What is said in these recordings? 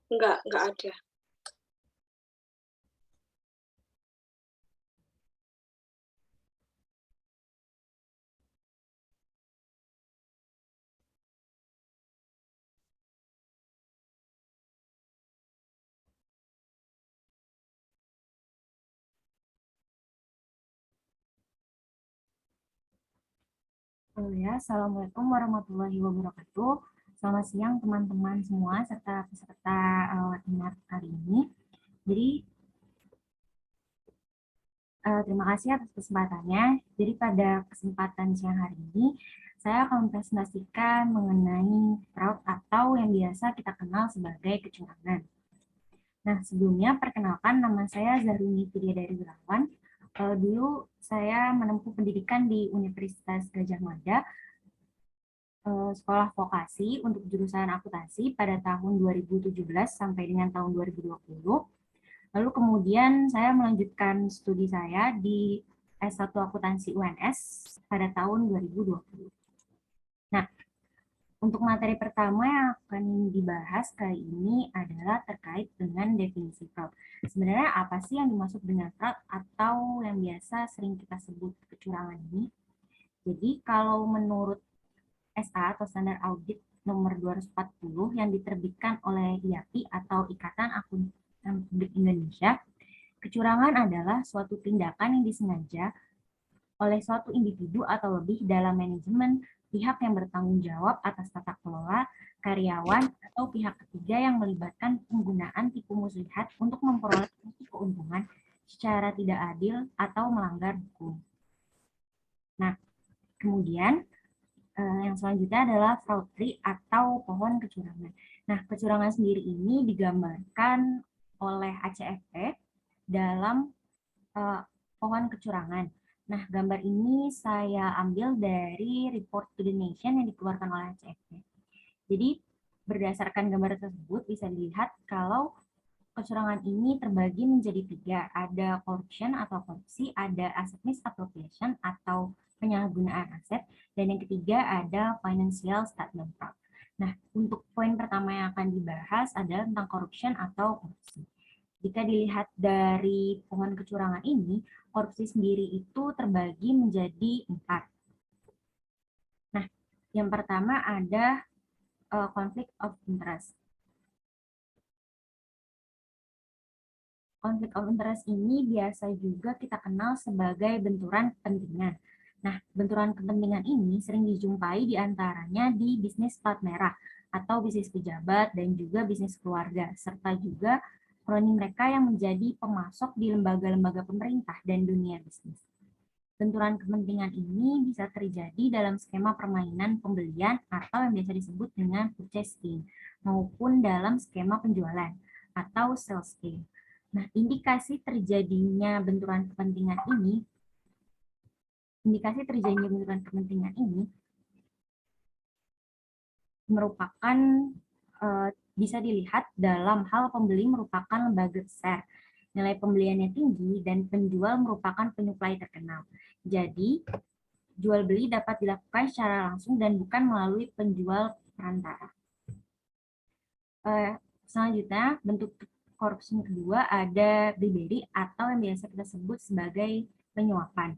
Enggak ada. Oh ya, Assalamualaikum warahmatullahi wabarakatuh. Selamat siang teman-teman semua serta peserta webinar kali ini. Jadi terima kasih atas kesempatannya. Jadi pada kesempatan siang hari ini, saya akan mempresentasikan mengenai fraud atau yang biasa kita kenal sebagai kecurangan. Nah, sebelumnya perkenalkan nama saya Zaruni Vidya dari Wirawan. Dulu saya menempuh pendidikan di Universitas Gadjah Mada, sekolah vokasi untuk jurusan akuntansi pada tahun 2017 sampai dengan tahun 2020. Lalu kemudian saya melanjutkan studi saya di S1 Akuntansi UNS pada tahun 2020. Nah, untuk materi pertama yang akan dibahas kali ini adalah terkait dengan definisi fraud. Sebenarnya apa sih yang dimaksud dengan fraud atau yang biasa sering kita sebut kecurangan ini? Jadi kalau menurut SA atau Standar Audit nomor 240 yang diterbitkan oleh IAPI atau Ikatan Akuntan Publik Indonesia, kecurangan adalah suatu tindakan yang disengaja oleh suatu individu atau lebih dalam manajemen, pihak yang bertanggung jawab atas tata kelola, karyawan, atau pihak ketiga yang melibatkan penggunaan tipu muslihat untuk memperoleh keuntungan secara tidak adil atau melanggar hukum. Nah, kemudian yang selanjutnya adalah fraud tree atau pohon kecurangan. Nah, kecurangan sendiri ini digambarkan oleh ACFP dalam pohon kecurangan. Nah, gambar ini saya ambil dari Report to the Nation yang dikeluarkan oleh ACFP. Jadi, berdasarkan gambar tersebut bisa dilihat kalau kecurangan ini terbagi menjadi tiga. Ada corruption atau korupsi, ada asset misappropriation atau penyalahgunaan aset, dan yang ketiga ada financial statement fraud. Nah, untuk poin pertama yang akan dibahas adalah tentang corruption atau korupsi. Jika dilihat dari pohon kecurangan ini, korupsi sendiri itu terbagi menjadi 4. Nah, yang pertama ada conflict of interest. Konflik of interest ini biasa juga kita kenal sebagai benturan kepentingan. Nah, benturan kepentingan ini sering dijumpai diantaranya di bisnis plat merah atau bisnis pejabat dan juga bisnis keluarga, serta juga kroni mereka yang menjadi pemasok di lembaga-lembaga pemerintah dan dunia bisnis. Benturan kepentingan ini bisa terjadi dalam skema permainan pembelian atau yang biasa disebut dengan purchasing, maupun dalam skema penjualan atau sales game. Nah, indikasi terjadinya benturan kepentingan ini merupakan bisa dilihat dalam hal pembeli merupakan lembaga besar, nilai pembeliannya tinggi, dan penjual merupakan penyuplai terkenal. Jadi, jual beli dapat dilakukan secara langsung dan bukan melalui penjual perantara. Selanjutnya, bentuk korupsi kedua ada bribery atau yang biasa kita sebut sebagai penyuapan.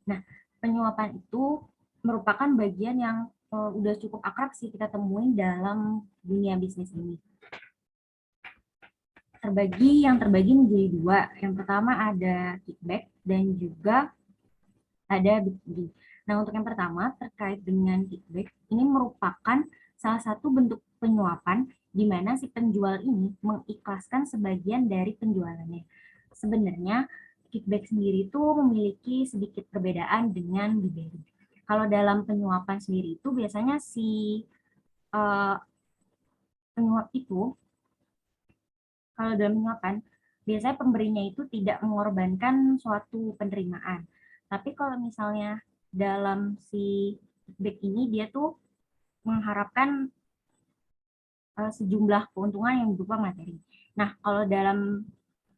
Nah, penyuapan itu merupakan bagian yang udah cukup akrab sih kita temuin dalam dunia bisnis ini. Yang terbagi menjadi dua. Yang pertama ada kickback dan juga ada bribery. Nah, untuk yang pertama terkait dengan kickback, ini merupakan salah satu bentuk penyuapan di mana si penjual ini mengikhlaskan sebagian dari penjualannya. Sebenarnya kickback sendiri itu memiliki sedikit perbedaan dengan bribery. Kalau dalam penyuapan sendiri itu biasanya si penyuap itu, kalau dalam penyuapan biasanya pemberinya itu tidak mengorbankan suatu penerimaan. Tapi kalau misalnya dalam si kickback ini dia tuh mengharapkan sejumlah keuntungan yang berupa materi. Nah, kalau dalam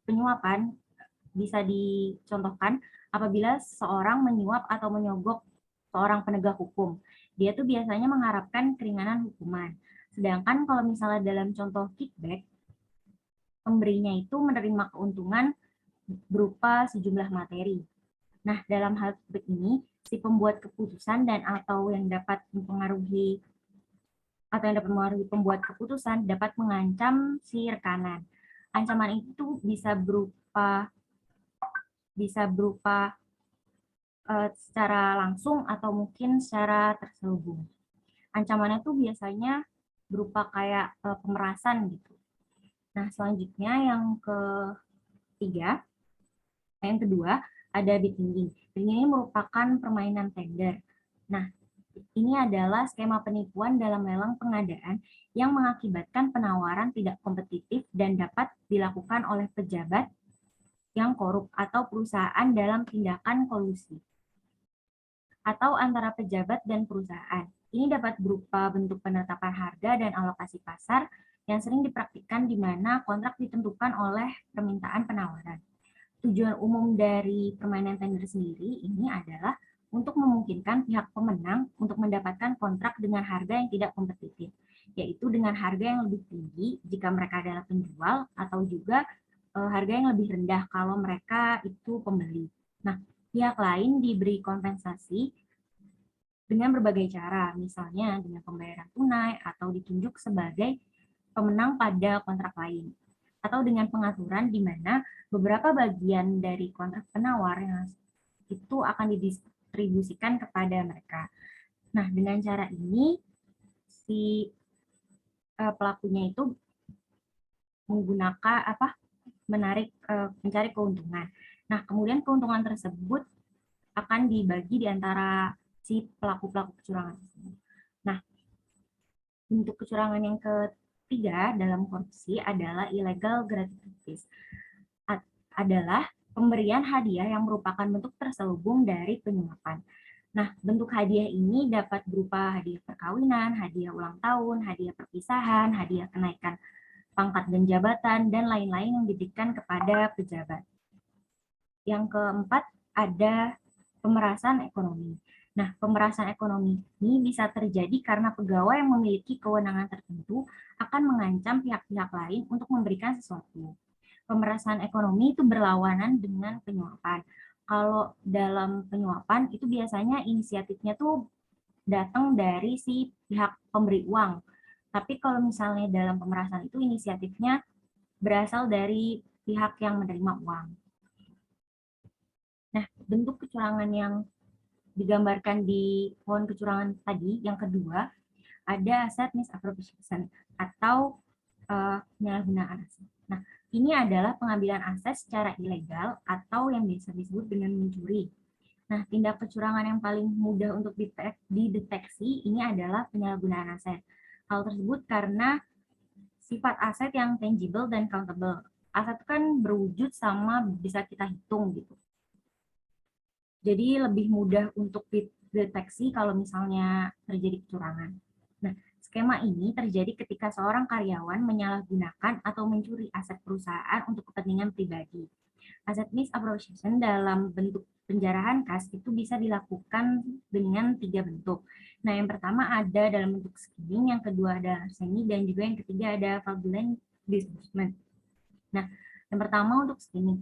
penyuapan bisa dicontohkan apabila seorang menyuap atau menyogok seorang penegak hukum. Dia tuh biasanya mengharapkan keringanan hukuman. Sedangkan kalau misalnya dalam contoh kickback, pemberinya itu menerima keuntungan berupa sejumlah materi. Nah, dalam hal seperti ini, si pembuat keputusan dan atau yang dapat mempengaruhi pembuat keputusan dapat mengancam si rekanan. Ancaman itu bisa berupa secara langsung atau mungkin secara terselubung. Ancamannya itu biasanya berupa kayak pemerasan gitu. Nah, selanjutnya yang kedua ada bidding. Bidding ini merupakan permainan tender. Nah, ini adalah skema penipuan dalam lelang pengadaan yang mengakibatkan penawaran tidak kompetitif dan dapat dilakukan oleh pejabat yang korup atau perusahaan dalam tindakan kolusi atau antara pejabat dan perusahaan. Ini dapat berupa bentuk penetapan harga dan alokasi pasar yang sering dipraktikkan di mana kontrak ditentukan oleh permintaan penawaran. Tujuan umum dari permainan tender sendiri ini adalah untuk memungkinkan pihak pemenang untuk mendapatkan kontrak dengan harga yang tidak kompetitif, yaitu dengan harga yang lebih tinggi jika mereka adalah penjual atau juga harga yang lebih rendah kalau mereka itu pembeli. Nah, pihak lain diberi kompensasi dengan berbagai cara, misalnya dengan pembayaran tunai atau ditunjuk sebagai pemenang pada kontrak lain, atau dengan pengaturan di mana beberapa bagian dari kontrak penawar yang itu akan didistribusikan kepada mereka. Nah, dengan cara ini si pelakunya itu menggunakan mencari keuntungan. Nah, kemudian keuntungan tersebut akan dibagi di antara si pelaku-pelaku kecurangan. Nah, bentuk kecurangan yang ketiga dalam korupsi adalah illegal gratuities. Adalah pemberian hadiah yang merupakan bentuk terselubung dari penyuapan. Nah, bentuk hadiah ini dapat berupa hadiah perkawinan, hadiah ulang tahun, hadiah perpisahan, hadiah kenaikan pangkat dan jabatan, dan lain-lain yang diberikan kepada pejabat. Yang keempat, ada pemerasan ekonomi. Nah, pemerasan ekonomi ini bisa terjadi karena pegawai yang memiliki kewenangan tertentu akan mengancam pihak-pihak lain untuk memberikan sesuatu. Pemerasan ekonomi itu berlawanan dengan penyuapan. Kalau dalam penyuapan itu biasanya inisiatifnya tuh datang dari si pihak pemberi uang. Tapi kalau misalnya dalam pemerasan itu inisiatifnya berasal dari pihak yang menerima uang. Nah, bentuk kecurangan yang digambarkan di pohon kecurangan tadi, yang kedua, ada aset misappropriation atau penyalahgunaan aset. Nah, ini adalah pengambilan aset secara ilegal atau yang biasa disebut dengan mencuri. Nah, tindak kecurangan yang paling mudah untuk dideteksi ini adalah penyalahgunaan aset. Hal tersebut karena sifat aset yang tangible dan countable. Aset kan berwujud sama bisa kita hitung gitu. Jadi lebih mudah untuk dideteksi kalau misalnya terjadi kecurangan. Nah, skema ini terjadi ketika seorang karyawan menyalahgunakan atau mencuri aset perusahaan untuk kepentingan pribadi. Aset misappropriation dalam bentuk penjarahan kas itu bisa dilakukan dengan 3 bentuk. Nah, yang pertama ada dalam bentuk skimming, yang kedua ada larceny, dan juga yang ketiga ada fraudulent disbursement. Nah, yang pertama untuk skimming.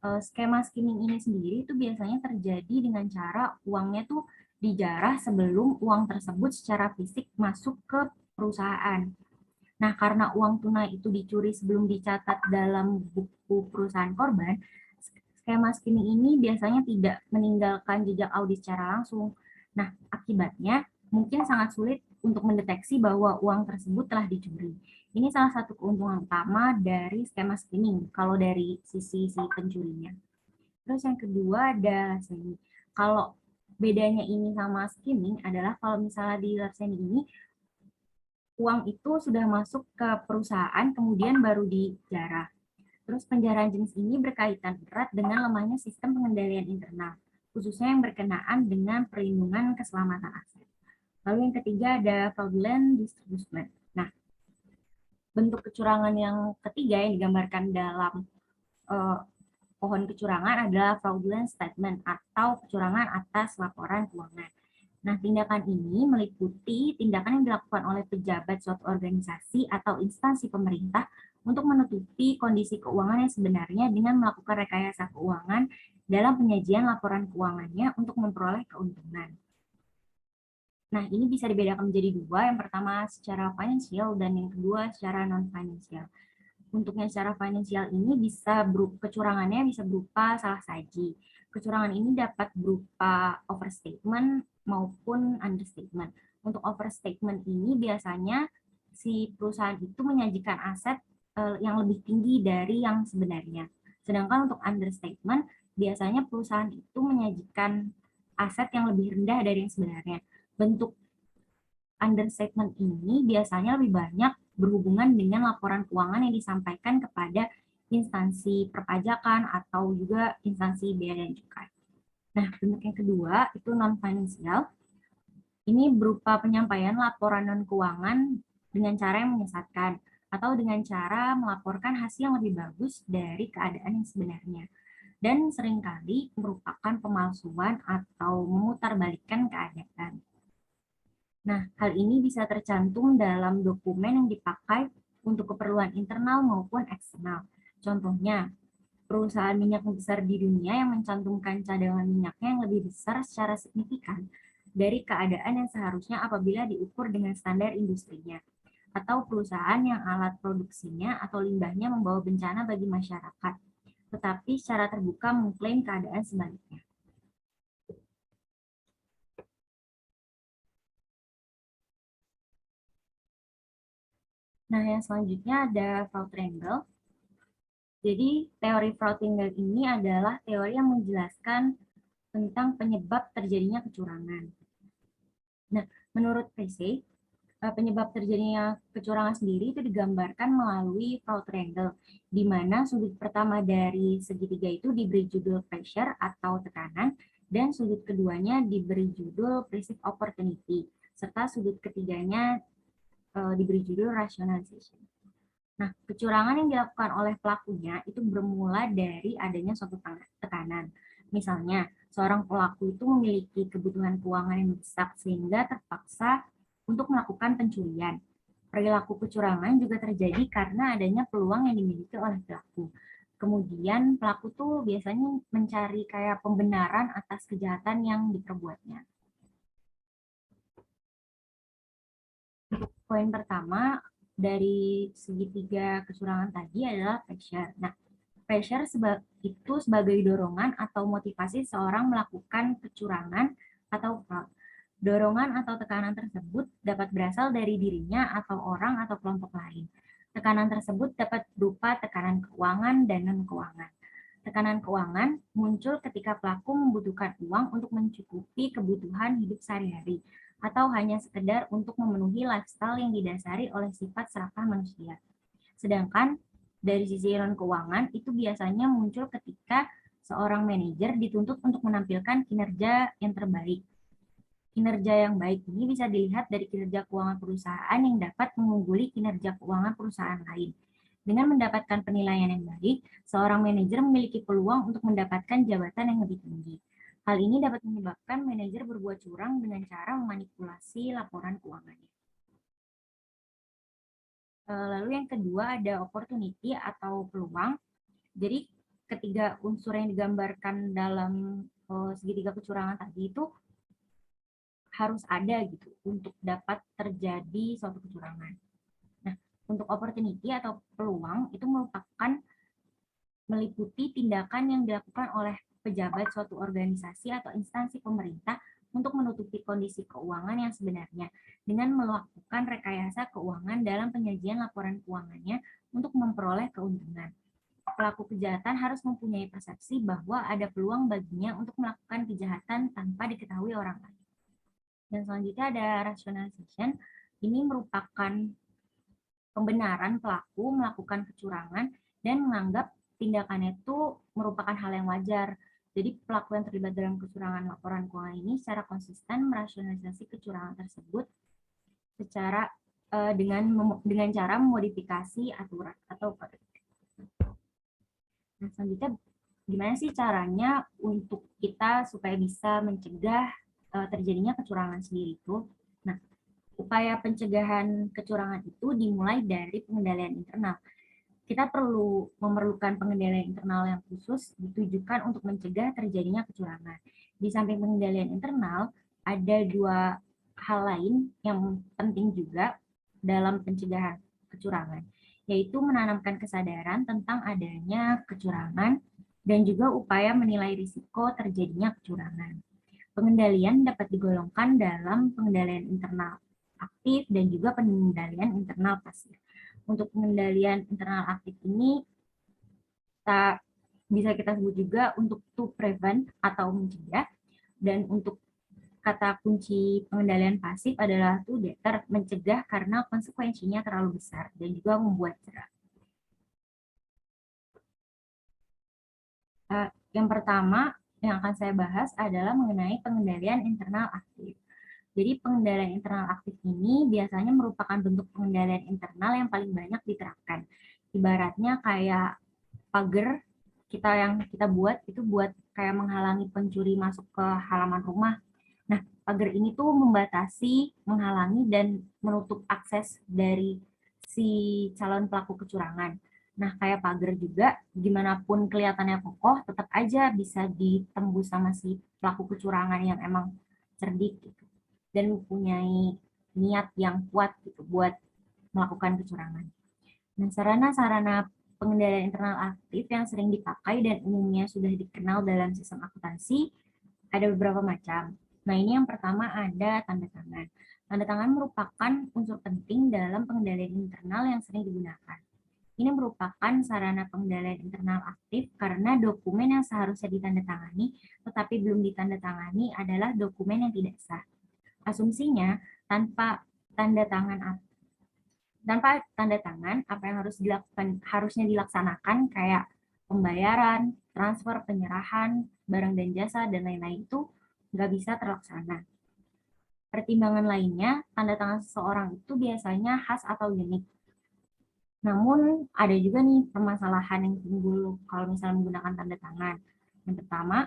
Skema skimming ini sendiri itu biasanya terjadi dengan cara uangnya tuh dijarah sebelum uang tersebut secara fisik masuk ke perusahaan. Nah, karena uang tunai itu dicuri sebelum dicatat dalam buku perusahaan korban, skema skimming ini biasanya tidak meninggalkan jejak audit secara langsung. Nah, akibatnya mungkin sangat sulit untuk mendeteksi bahwa uang tersebut telah dicuri. Ini salah satu keuntungan utama dari skema skimming kalau dari sisi si pencurinya. Terus yang kedua ada larceny. Kalau bedanya ini sama skimming adalah kalau misalnya di larceny ini uang itu sudah masuk ke perusahaan kemudian baru dijarah. Terus penjarahan jenis ini berkaitan erat dengan lemahnya sistem pengendalian internal, khususnya yang berkenaan dengan perlindungan keselamatan aset. Lalu yang ketiga ada fraudulent disbursement. Nah, bentuk kecurangan yang ketiga yang digambarkan dalam pohon kecurangan adalah fraudulent statement atau kecurangan atas laporan keuangan. Nah, tindakan ini meliputi tindakan yang dilakukan oleh pejabat suatu organisasi atau instansi pemerintah untuk menutupi kondisi keuangan yang sebenarnya dengan melakukan rekayasa keuangan dalam penyajian laporan keuangannya untuk memperoleh keuntungan. Nah, ini bisa dibedakan menjadi dua. Yang pertama secara financial dan yang kedua secara non-financial. Untuknya secara finansial ini bisa berupa, kecurangannya bisa berupa salah saji. Kecurangan ini dapat berupa overstatement maupun understatement. Untuk overstatement ini biasanya si perusahaan itu menyajikan aset yang lebih tinggi dari yang sebenarnya. Sedangkan untuk understatement biasanya perusahaan itu menyajikan aset yang lebih rendah dari yang sebenarnya. Bentuk understatement ini biasanya lebih banyak berhubungan dengan laporan keuangan yang disampaikan kepada instansi perpajakan atau juga instansi bea dan cukai. Nah, bentuk yang kedua itu non-financial. Ini berupa penyampaian laporan non-keuangan dengan cara yang menyesatkan atau dengan cara melaporkan hasil yang lebih bagus dari keadaan yang sebenarnya. Dan seringkali merupakan pemalsuan atau memutarbalikkan keadaan. Nah, hal ini bisa tercantum dalam dokumen yang dipakai untuk keperluan internal maupun eksternal. Contohnya, perusahaan minyak besar di dunia yang mencantumkan cadangan minyaknya yang lebih besar secara signifikan dari keadaan yang seharusnya apabila diukur dengan standar industrinya, atau perusahaan yang alat produksinya atau limbahnya membawa bencana bagi masyarakat, tetapi secara terbuka mengklaim keadaan sebaliknya. Nah, yang selanjutnya ada fraud triangle. Jadi, teori fraud triangle ini adalah teori yang menjelaskan tentang penyebab terjadinya kecurangan. Nah, menurut PC, penyebab terjadinya kecurangan sendiri itu digambarkan melalui fraud triangle, di mana sudut pertama dari segitiga itu diberi judul pressure atau tekanan, dan sudut keduanya diberi judul perceived opportunity, serta sudut ketiganya diberi judul rationalization. Nah, kecurangan yang dilakukan oleh pelakunya itu bermula dari adanya suatu tekanan. Misalnya, seorang pelaku itu memiliki kebutuhan keuangan yang mendesak sehingga terpaksa untuk melakukan pencurian. Perilaku kecurangan juga terjadi karena adanya peluang yang dimiliki oleh pelaku. Kemudian pelaku tuh biasanya mencari kayak pembenaran atas kejahatan yang diperbuatnya. Poin pertama dari segitiga kecurangan tadi adalah pressure. Nah, pressure itu sebagai dorongan atau motivasi seorang melakukan kecurangan atau fraud. Dorongan atau tekanan tersebut dapat berasal dari dirinya atau orang atau kelompok lain. Tekanan tersebut dapat berupa tekanan keuangan dan non-keuangan. Tekanan keuangan muncul ketika pelaku membutuhkan uang untuk mencukupi kebutuhan hidup sehari-hari atau hanya sekedar untuk memenuhi lifestyle yang didasari oleh sifat serakah manusia. Sedangkan dari sisi non keuangan itu biasanya muncul ketika seorang manajer dituntut untuk menampilkan kinerja yang terbaik. Kinerja yang baik ini bisa dilihat dari kinerja keuangan perusahaan yang dapat mengungguli kinerja keuangan perusahaan lain. Dengan mendapatkan penilaian yang baik, seorang manajer memiliki peluang untuk mendapatkan jabatan yang lebih tinggi. Hal ini dapat menyebabkan manajer berbuat curang dengan cara memanipulasi laporan keuangannya. Lalu yang kedua ada opportunity atau peluang. Jadi ketiga unsur yang digambarkan dalam segitiga kecurangan tadi itu harus ada gitu untuk dapat terjadi suatu kecurangan. Nah, untuk opportunity atau peluang itu merupakan meliputi tindakan yang dilakukan oleh pejabat suatu organisasi atau instansi pemerintah untuk menutupi kondisi keuangan yang sebenarnya dengan melakukan rekayasa keuangan dalam penyajian laporan keuangannya untuk memperoleh keuntungan. Pelaku kejahatan harus mempunyai persepsi bahwa ada peluang baginya untuk melakukan kejahatan tanpa diketahui orang lain. Dan selanjutnya ada rationalization. Ini merupakan pembenaran pelaku melakukan kecurangan dan menganggap tindakannya itu merupakan hal yang wajar. Jadi pelaku yang terlibat dalam kecurangan laporan keuangan ini secara konsisten merasionalisasi kecurangan tersebut secara dengan cara memodifikasi aturan atau kode. Nah, selanjutnya gimana sih caranya untuk kita supaya bisa mencegah terjadinya kecurangan sendiri itu. Nah, upaya pencegahan kecurangan itu dimulai dari pengendalian internal. Kita memerlukan pengendalian internal yang khusus ditujukan untuk mencegah terjadinya kecurangan. Di samping pengendalian internal, ada dua hal lain yang penting juga dalam pencegahan kecurangan, yaitu menanamkan kesadaran tentang adanya kecurangan dan juga upaya menilai risiko terjadinya kecurangan. Pengendalian dapat digolongkan dalam pengendalian internal aktif dan juga pengendalian internal pasif. Untuk pengendalian internal aktif ini bisa kita sebut juga untuk to prevent atau mencegah, dan untuk kata kunci pengendalian pasif adalah to deter, mencegah karena konsekuensinya terlalu besar dan juga membuat jerah. Yang pertama yang akan saya bahas adalah mengenai pengendalian internal aktif. Jadi pengendalian internal aktif ini biasanya merupakan bentuk pengendalian internal yang paling banyak diterapkan. Ibaratnya kayak pagar yang kita buat itu buat kayak menghalangi pencuri masuk ke halaman rumah. Nah, pagar ini tuh membatasi, menghalangi, dan menutup akses dari si calon pelaku kecurangan. Nah, kayak pagar juga, gimana pun kelihatannya kokoh, tetap aja bisa ditembus sama si pelaku kecurangan yang emang cerdik gitu, dan mempunyai niat yang kuat gitu buat melakukan kecurangan. Nah, sarana-sarana pengendalian internal aktif yang sering dipakai dan umumnya sudah dikenal dalam sistem akuntansi ada beberapa macam. Nah, ini yang pertama ada tanda tangan. Tanda tangan merupakan unsur penting dalam pengendalian internal yang sering digunakan. Ini merupakan sarana pengendalian internal aktif karena dokumen yang seharusnya ditandatangani tetapi belum ditandatangani adalah dokumen yang tidak sah. Asumsinya, tanpa tanda tangan apa yang harusnya dilaksanakan kayak pembayaran, transfer, penyerahan, barang dan jasa, dan lain-lain itu nggak bisa terlaksana. Pertimbangan lainnya, tanda tangan seseorang itu biasanya khas atau unik. Namun ada juga nih permasalahan yang timbul kalau misalnya menggunakan tanda tangan. Yang pertama,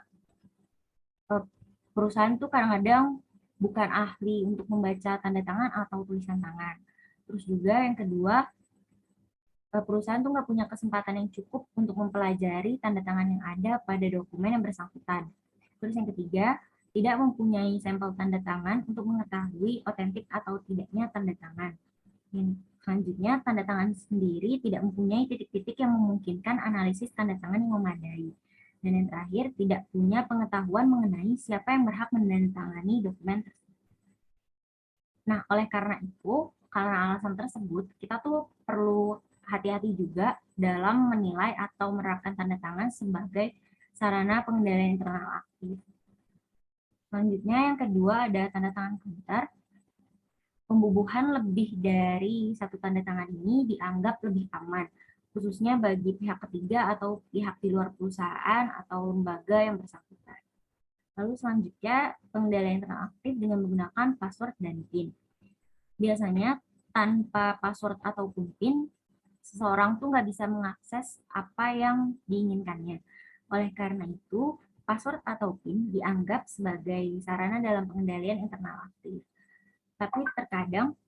perusahaan itu kadang-kadang bukan ahli untuk membaca tanda tangan atau tulisan tangan. Terus juga yang kedua, perusahaan tuh nggak punya kesempatan yang cukup untuk mempelajari tanda tangan yang ada pada dokumen yang bersangkutan. Terus yang ketiga, tidak mempunyai sampel tanda tangan untuk mengetahui otentik atau tidaknya tanda tangan. Dan selanjutnya, tanda tangan sendiri tidak mempunyai titik-titik yang memungkinkan analisis tanda tangan yang memadai. Dan yang terakhir, tidak punya pengetahuan mengenai siapa yang berhak menandatangani dokumen tersebut. Nah, oleh karena alasan tersebut, kita tuh perlu hati-hati juga dalam menilai atau menerapkan tanda tangan sebagai sarana pengendalian internal aktif. Selanjutnya yang kedua ada tanda tangan komputer. Pembubuhan lebih dari satu tanda tangan ini dianggap lebih aman, khususnya bagi pihak ketiga atau pihak di luar perusahaan atau lembaga yang bersangkutan. Lalu selanjutnya pengendalian internal aktif dengan menggunakan password dan PIN. Biasanya tanpa password ataupun PIN, seseorang tuh nggak bisa mengakses apa yang diinginkannya. Oleh karena itu, password atau PIN dianggap sebagai sarana dalam pengendalian internal aktif. Tapi terkadang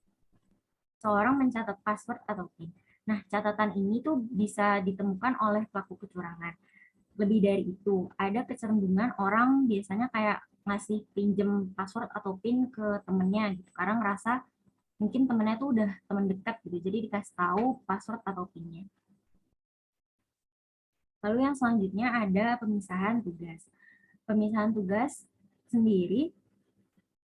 seorang mencatat password atau PIN. Nah, catatan ini tuh bisa ditemukan oleh pelaku kecurangan. Lebih dari itu, ada kecenderungan orang biasanya kayak ngasih pinjem password atau PIN ke temennya gitu. Karena ngerasa mungkin temennya tuh udah teman dekat gitu, jadi dikasih tahu password atau PIN-nya. Lalu yang selanjutnya ada pemisahan tugas. Pemisahan tugas sendiri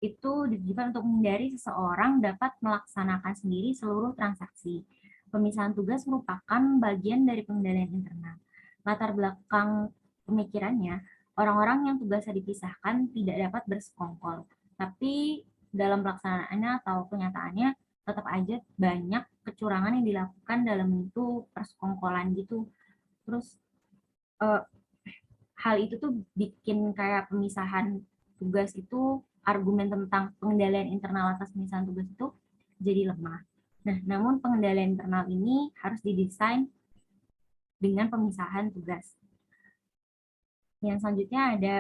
itu ditujukan untuk menghindari seseorang dapat melaksanakan sendiri seluruh transaksi. Pemisahan tugas merupakan bagian dari pengendalian internal. Latar belakang pemikirannya, orang-orang yang tugasnya dipisahkan tidak dapat bersekongkol, tapi dalam pelaksanaannya atau kenyataannya tetap aja banyak kecurangan yang dilakukan dalam bentuk persekongkolan gitu. Terus hal itu tuh bikin kayak pemisahan tugas itu, argumen tentang pengendalian internal atas pemisahan tugas itu jadi lemah. Nah, namun pengendalian internal ini harus didesain dengan pemisahan tugas. Yang selanjutnya ada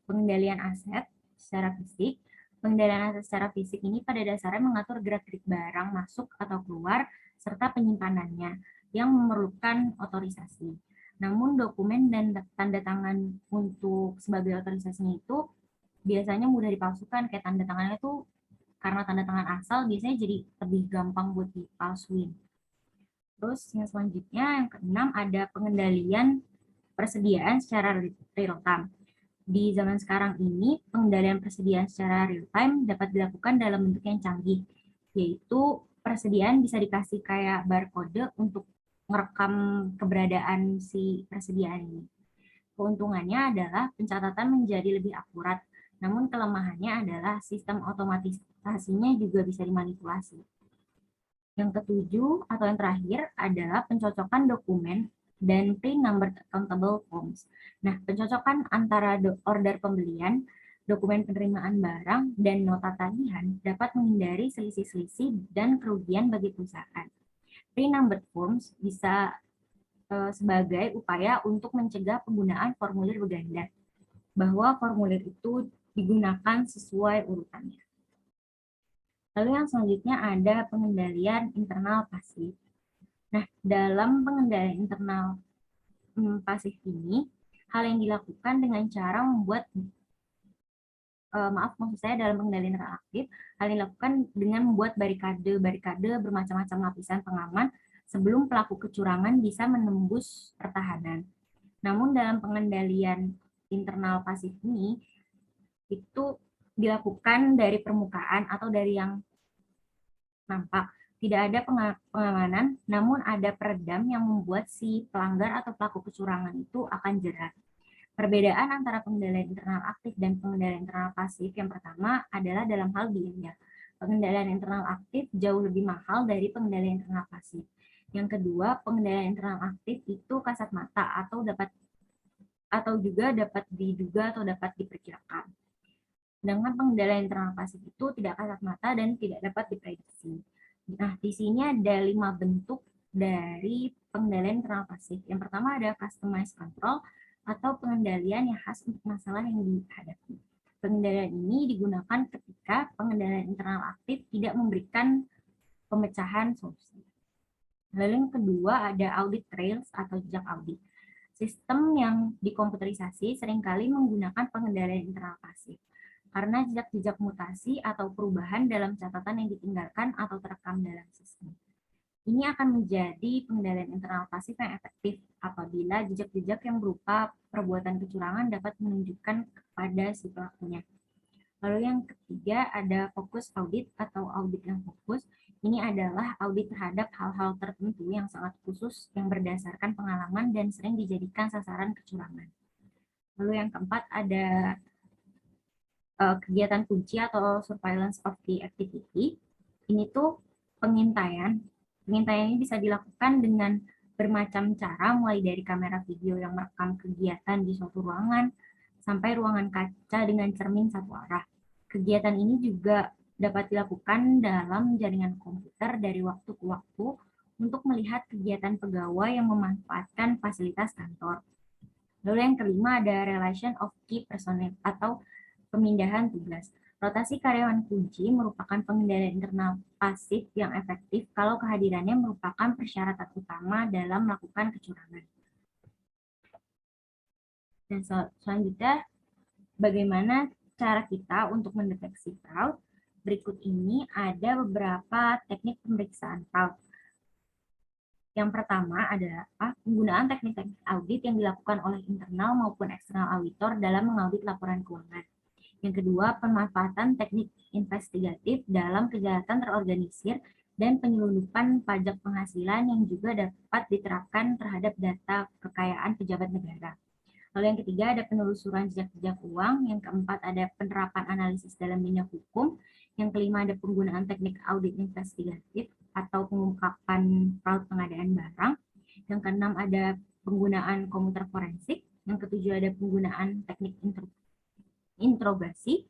pengendalian aset secara fisik. Pengendalian aset secara fisik ini pada dasarnya mengatur gerak-gerik barang masuk atau keluar, serta penyimpanannya yang memerlukan otorisasi. Namun dokumen dan tanda tangan untuk sebagai otorisasinya itu biasanya mudah dipalsukan, kayak tanda tangannya tuh karena tanda tangan asal biasanya jadi lebih gampang buat dipalsuin. Terus yang selanjutnya, yang keenam, ada pengendalian persediaan secara real time. Di zaman sekarang ini, pengendalian persediaan secara real time dapat dilakukan dalam bentuk yang canggih, yaitu persediaan bisa dikasih kayak barcode untuk merekam keberadaan si persediaan ini. Keuntungannya adalah pencatatan menjadi lebih akurat, namun kelemahannya adalah sistem otomatisasinya juga bisa dimanipulasi. Yang ketujuh atau yang terakhir adalah pencocokan dokumen dan pre-numbered accountable forms. Nah, pencocokan antara order pembelian, dokumen penerimaan barang, dan nota tagihan dapat menghindari selisih-selisih dan kerugian bagi perusahaan. Pre-numbered forms bisa sebagai upaya untuk mencegah penggunaan formulir berganda, bahwa formulir itu digunakan sesuai urutannya. Lalu yang selanjutnya ada pengendalian internal pasif. Nah, dalam pengendalian internal pasif ini, hal yang dilakukan dengan cara membuat, maksud saya dalam pengendalian internal aktif, hal yang dilakukan dengan membuat barikade bermacam-macam lapisan pengaman sebelum pelaku kecurangan bisa menembus pertahanan. Namun dalam pengendalian internal pasif ini, itu dilakukan dari permukaan atau dari yang nampak. Tidak ada pengamanan, namun ada peredam yang membuat si pelanggar atau pelaku kecurangan itu akan jerat. Perbedaan antara pengendalian internal aktif dan pengendalian internal pasif yang pertama adalah dalam hal biaya. Pengendalian internal aktif jauh lebih mahal dari pengendalian internal pasif. Yang kedua, pengendalian internal aktif itu kasat mata atau juga dapat diduga atau dapat diperkirakan. Sedangkan pengendalian internal pasif itu tidak kasat mata dan tidak dapat diprediksi. Nah, di sini ada 5 bentuk dari pengendalian internal pasif. Yang pertama ada customized control atau pengendalian yang khas untuk masalah yang dihadapi. Pengendalian ini digunakan ketika pengendalian internal aktif tidak memberikan pemecahan solusi. Lalu yang kedua ada audit trails atau jejak audit. Sistem yang dikomputerisasi seringkali menggunakan pengendalian internal pasif karena jejak-jejak mutasi atau perubahan dalam catatan yang ditinggalkan atau terekam dalam sistem. Ini akan menjadi pengendalian internal pasif yang efektif apabila jejak-jejak yang berupa perbuatan kecurangan dapat menunjukkan kepada si pelakunya. Lalu yang ketiga ada fokus audit atau audit yang fokus. Ini adalah audit terhadap hal-hal tertentu yang sangat khusus yang berdasarkan pengalaman dan sering dijadikan sasaran kecurangan. Lalu yang keempat ada kegiatan kunci atau surveillance of the activity. Ini tuh pengintaian. Pengintaian ini bisa dilakukan dengan bermacam cara, mulai dari kamera video yang merekam kegiatan di suatu ruangan, sampai ruangan kaca dengan cermin satu arah. Kegiatan ini juga dapat dilakukan dalam jaringan komputer dari waktu ke waktu untuk melihat kegiatan pegawai yang memanfaatkan fasilitas kantor. Lalu yang kelima ada relation of key personnel atau pemindahan tugas. Rotasi karyawan kunci merupakan pengendalian internal pasif yang efektif kalau kehadirannya merupakan persyaratan utama dalam melakukan kecurangan. Dan selanjutnya, bagaimana cara kita untuk mendeteksi fraud? Berikut ini ada beberapa teknik pemeriksaan fraud. Yang pertama adalah penggunaan teknik-teknik audit yang dilakukan oleh internal maupun eksternal auditor dalam mengaudit laporan keuangan. Yang kedua, pemanfaatan teknik investigatif dalam kejahatan terorganisir dan penyelundupan pajak penghasilan yang juga dapat diterapkan terhadap data kekayaan pejabat negara. Lalu yang ketiga ada penelusuran jejak-jejak uang. Yang keempat ada penerapan analisis dalam bidang hukum. Yang kelima ada penggunaan teknik audit investigatif atau pengungkapan fraud pengadaan barang. Yang keenam ada penggunaan komputer forensik. Yang ketujuh ada penggunaan teknik interogasi.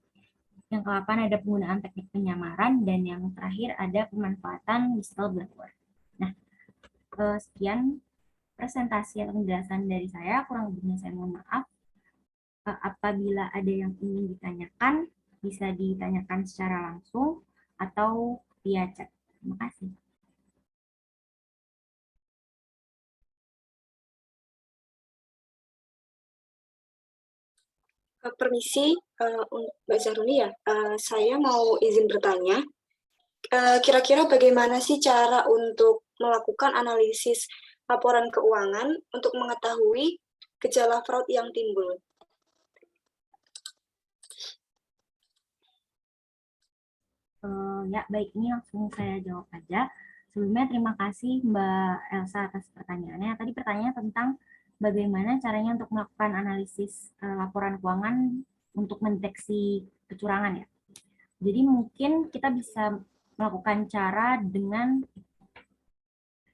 Yang ke-8 ada penggunaan teknik penyamaran, dan yang terakhir ada pemanfaatan whistleblower. Nah, sekian presentasi atau penjelasan dari saya. Kurang lebihnya saya mohon maaf. Apabila ada yang ingin ditanyakan, bisa ditanyakan secara langsung atau via chat. Terima kasih. Permisi, Mbak Zahruni ya, saya mau izin bertanya. Kira-kira bagaimana sih cara untuk melakukan analisis laporan keuangan untuk mengetahui gejala fraud yang timbul? Ya, baik, ini langsung saya jawab aja. Sebelumnya terima kasih Mbak Elsa atas pertanyaannya. Tadi pertanyaannya tentang bagaimana caranya untuk melakukan analisis laporan keuangan untuk mendeteksi kecurangan ya. Jadi mungkin kita bisa melakukan cara dengan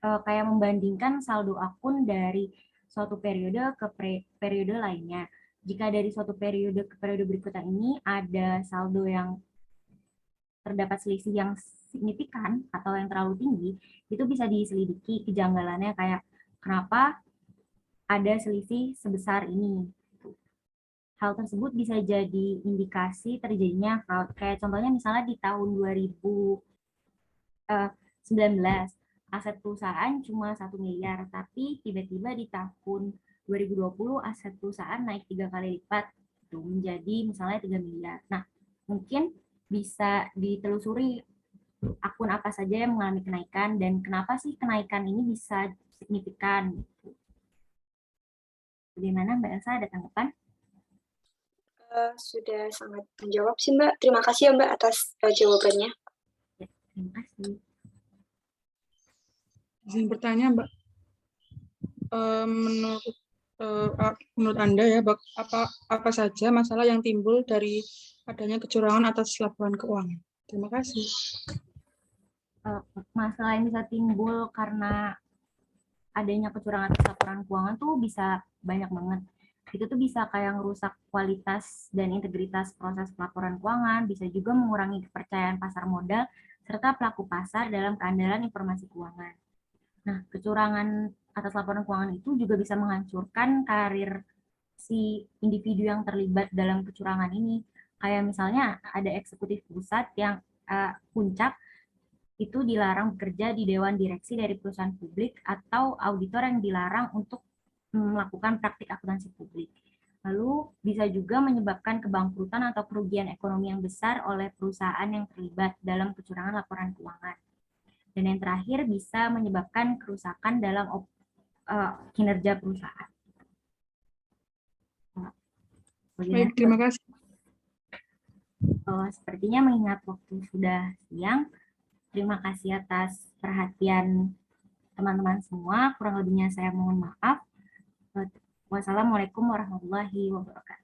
kayak membandingkan saldo akun dari suatu periode ke periode lainnya. Jika dari suatu periode ke periode berikutnya ini ada saldo yang terdapat selisih yang signifikan atau yang terlalu tinggi, itu bisa diselidiki kejanggalannya kayak kenapa ada selisih sebesar ini. Hal tersebut bisa jadi indikasi terjadinya fraud. Kayak contohnya misalnya di tahun 2019, aset perusahaan cuma 1 miliar, tapi tiba-tiba di tahun 2020 aset perusahaan naik 3 kali lipat, itu menjadi misalnya 3 miliar. Nah, mungkin bisa ditelusuri akun apa saja yang mengalami kenaikan dan kenapa sih kenaikan ini bisa signifikan. Bagaimana Mbak Elsa, ada tanggapan? Sudah sangat menjawab sih Mbak. Terima kasih ya Mbak atas jawabannya. Ya, terima kasih. Izin bertanya Mbak, menurut Anda ya, apa saja masalah yang timbul dari adanya kecurangan atas laporan keuangan? Terima kasih. Masalah yang bisa timbul karena adanya kecurangan atas laporan keuangan tuh bisa banyak banget. Itu tuh bisa kayak ngerusak kualitas dan integritas proses pelaporan keuangan, bisa juga mengurangi kepercayaan pasar modal, serta pelaku pasar dalam keandalan informasi keuangan. Nah, kecurangan atas laporan keuangan itu juga bisa menghancurkan karir si individu yang terlibat dalam kecurangan ini. Kayak misalnya ada eksekutif pusat yang puncak itu dilarang bekerja di dewan direksi dari perusahaan publik atau auditor yang dilarang untuk melakukan praktik akuntansi publik. Lalu bisa juga menyebabkan kebangkrutan atau kerugian ekonomi yang besar oleh perusahaan yang terlibat dalam kecurangan laporan keuangan. Dan yang terakhir bisa menyebabkan kerusakan dalam kinerja perusahaan. Baik, terima kasih. Sepertinya mengingat waktu sudah siang, terima kasih atas perhatian teman-teman semua. Kurang lebihnya saya mohon maaf. Wassalamualaikum warahmatullahi wabarakatuh.